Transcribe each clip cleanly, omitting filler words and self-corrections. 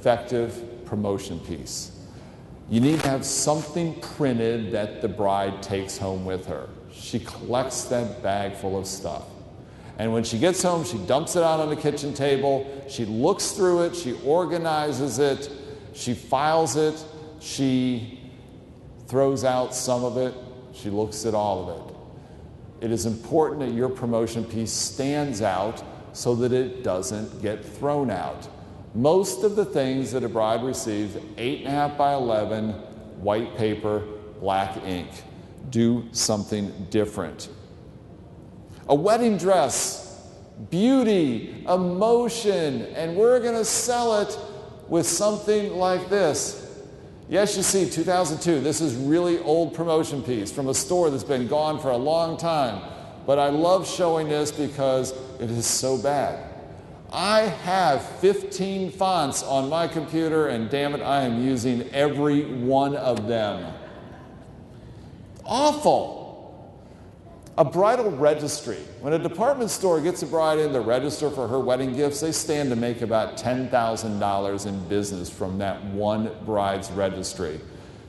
effective promotion piece. You need to have something printed that the bride takes home with her. She collects that bag full of stuff. And when she gets home, she dumps it out on the kitchen table. She looks through it. She organizes it. She files it. She throws out some of it. She looks at all of it. It is important that your promotion piece stands out so that it doesn't get thrown out. Most of the things that a bride receives, 8.5 by 11, white paper, black ink. Do something different. A wedding dress, beauty, emotion, and we're going to sell it with something like this. Yes, you see, 2002, this is really old promotion piece from a store that's been gone for a long time. But I love showing this because it is so bad. I have 15 fonts on my computer, and damn it, I am using every one of them. Awful. A bridal registry. When a department store gets a bride in to register for her wedding gifts, they stand to make about $10,000 in business from that one bride's registry.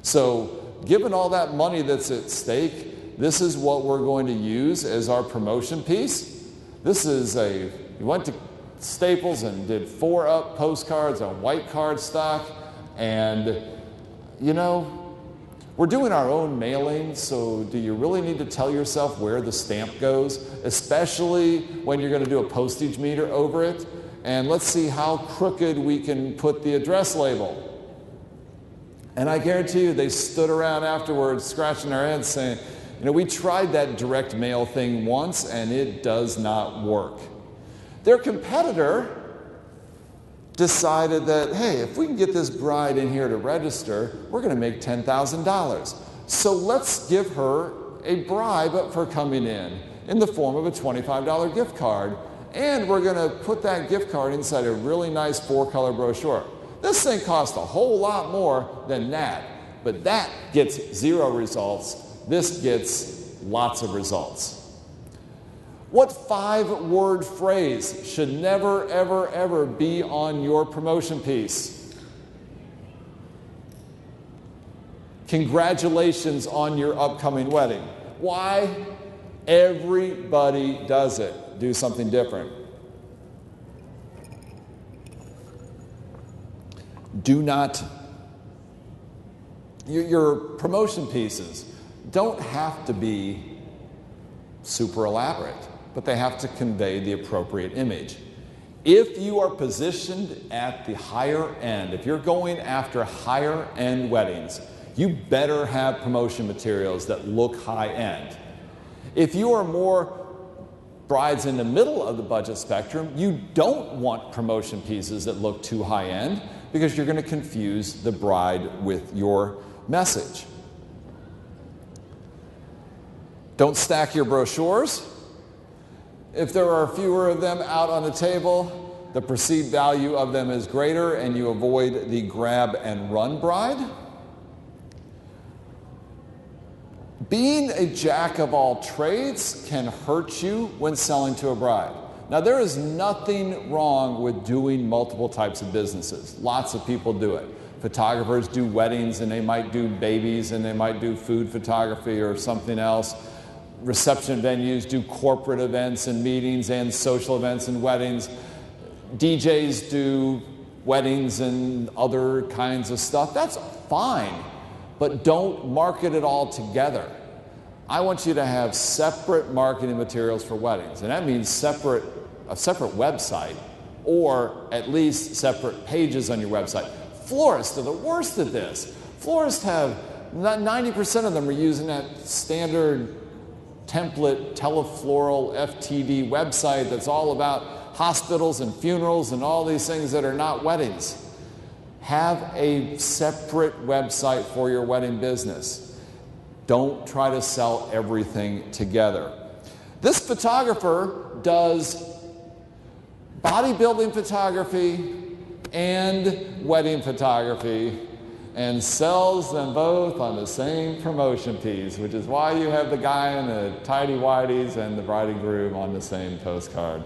So, given all that money that's at stake, this is what we're going to use as our promotion piece. This is you went to Staples and did 4-up postcards on white cardstock, and you know, we're doing our own mailing, so do you really need to tell yourself where the stamp goes, especially when you're going to do a postage meter over it? And let's see how crooked we can put the address label. And I guarantee you they stood around afterwards scratching their heads saying, you know, we tried that direct mail thing once and it does not work. Their competitor decided that, hey, if we can get this bride in here to register, we're going to make $10,000. So let's give her a bribe for coming in the form of a $25 gift card. And we're going to put that gift card inside a really nice 4-color brochure. This thing costs a whole lot more than that, but that gets 0 results. This gets lots of results. What 5-word phrase should never, ever, ever be on your promotion piece? Congratulations on your upcoming wedding. Why? Everybody does it. Do something different. Do not, your promotion pieces don't have to be super elaborate, but they have to convey the appropriate image. If you are positioned at the higher end, if you're going after higher end weddings, you better have promotion materials that look high end. If you are more brides in the middle of the budget spectrum, you don't want promotion pieces that look too high end because you're going to confuse the bride with your message. Don't stack your brochures. If there are fewer of them out on the table, the perceived value of them is greater and you avoid the grab and run bride. Being a jack of all trades can hurt you when selling to a bride. Now, there is nothing wrong with doing multiple types of businesses. Lots of people do it. Photographers do weddings and they might do babies and they might do food photography or something else. Reception venues do corporate events and meetings and social events and weddings. DJs do weddings and other kinds of stuff. That's fine, but don't market it all together. I want you to have separate marketing materials for weddings, and that means a separate website or at least separate pages on your website. Florists are the worst at this. Florists have 90% of them are using that standard template telefloral FTD website that's all about hospitals and funerals and all these things that are not weddings. Have a separate website for your wedding business. Don't try to sell everything together. This photographer does bodybuilding photography and wedding photography and sells them both on the same promotion piece, which is why you have the guy in the tighty-whities and the bride and groom on the same postcard.